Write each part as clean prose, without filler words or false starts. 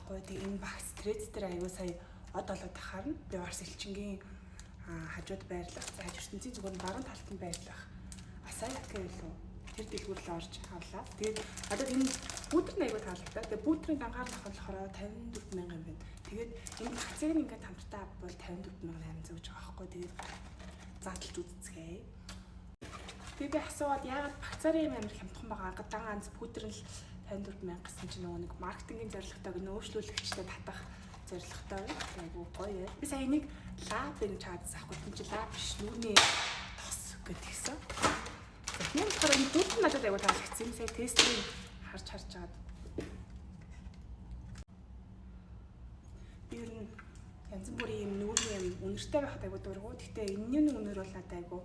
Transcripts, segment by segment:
байхгүй. Тэгээ энэ багц трэд дээр аягүй сая од олоод тахаар нь би Орос элчингийн хажууд байрлах, хаж ертөнцийн зүгээр баруун талд нь байрлах Асаяка илүү тэр дэлгүүр рүү орж авлаа. Тэгээд одоо энэ бүүтэр нь аягүй таалагтай. Тэгээд бүүтрийн дангаар нах болохоор 54,000 юм байна. Тэгээд энэ багцыг ингээд хамтдаа авбал 54,800 гэж байгаа байхгүй. Тэгээд зааталж үзцгээе. Тэгээд би асууад яагаад багцаар юм амар хямдхан байгаа? Гадаан ганц бүүтэр нь 54,000 гэсэн чинь нөгөө нэг маркетингийн зорилготойг нөөцлүүлэгчтэй татах зорилготой айгу гоё. Би сая энийг лаб гэж чаадсан ахгүй тийм чи лаб биш нүүрний тос гэдгийгсэн. Тэгэхээр болохоор энэ дүүт надад айгу таалагдсан. Сая тестийг харж чаад. Би ер нь янз бүрийн юм нүүрний юм үнэртэй байхад айгу дургу. Гэхдээ энэний үнэр бол надад айгу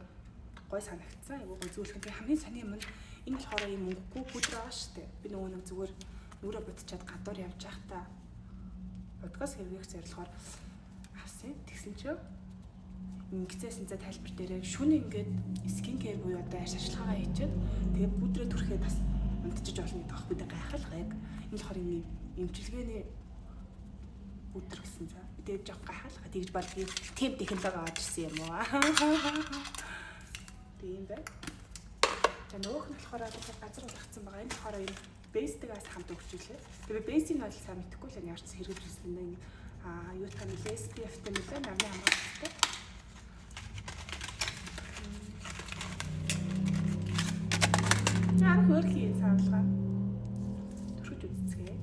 гоё санагдсан. Айгу гоё зүйлхэн. Би хамгийн сони юм нь энэ болохоор юм өнгөгүй пудр байгаа шүү дээ. Би нөгөө нэг зүгээр нүрэ бодчихад гадуур явж байхдаа подкаст хийх зорилгоор авсан. Тэгсэн чинь ингэцээсэн за тайлбар дээрээ шүн ингээд скин кэр буюу одоо ашиглагаа хийчихэд тэгээ бүдрээ түрхээ бас унтчих болно гэдэг аахгүй гайхалгаа яг энэ болохоор юм эмчилгээний бүдэр гэсэн за тэгээ жоо гайхалгаа тэгж бол тийм технологи аваад ирсэн юм уу тийм бай. За нөгөөх нь болохоор газар утгацсан байгаа. Энэ болохоор энэ бейстэгээс хамт өгчлээ. Тэгээ бейсийг нь сайн мэдэхгүй л ямар ч хэрэгжүүлсэн нэг юу тань SPF-тэй нэлээ намын хамгаалалттай. Яа хөрхий савлгаа. Түрхэж үзцгээе.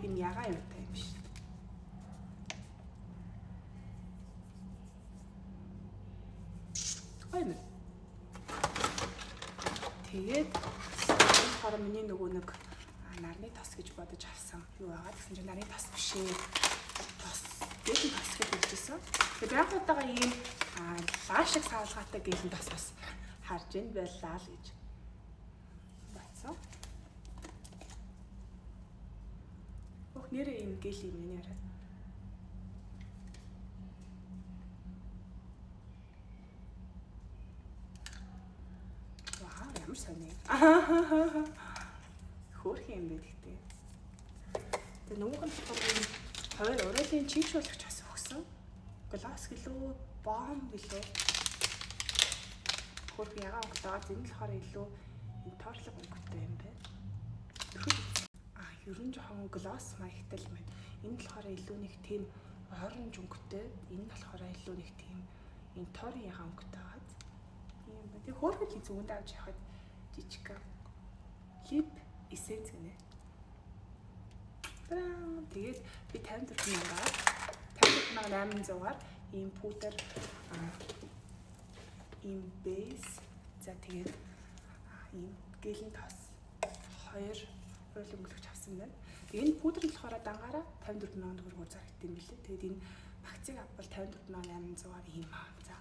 Энэ ягаа юу та юм биш. Ойн. Тэгээд энэ болохоор миний нөгөө нэг нарны тос гэж бодож авсан юу байгаа гэсэн чинь нарны тос биш ээ. Тос гэлэн тос гэж хэлжсэн. Тэгээд яг удаага ийм лаашиг савлгаатай гэлэн тос бас харж ийн байлаа л гэж бацсан. Ох нэрээ ийм гэл юм нэрээ. Ямар сони. Хөөрхөн юм бэ гэхдээ. Тэгээ нөгөөх нь болохоор хоёр уриалын чийгшүүлэгч бас өгсөн. Гласс гэлөө, бом гэлөө. Хөөрхөн ягаан өнгөтэй. Энэ болохоор илүү торлог өнгөтэй юм байна. Ер нь жоохон гласс маягтай юм байна. Энэ болохоор илүү нэг тийм оранж өнгөтэй. Энэ болохоор илүү нэг тийм энэ тор ягаан өнгөтэй байгаа. Ийм байна. Тэгээ хөөрхөн зүгэнд авч явахад жижиг лип эссенц гэнэ. Тэгээд би 54,800-аар ийм пудр ийм бейс за тэгээд ийм гэлэн тос хоёр уйлан өнгөлөгч авсан байна. Тэгээд энэ пудр нь болохоор дангаараа 54,000 төгрөгөөр зарагдсан юм билээ. Тэгээд энэ багцыг авбал 54,800-аар ийм аа. За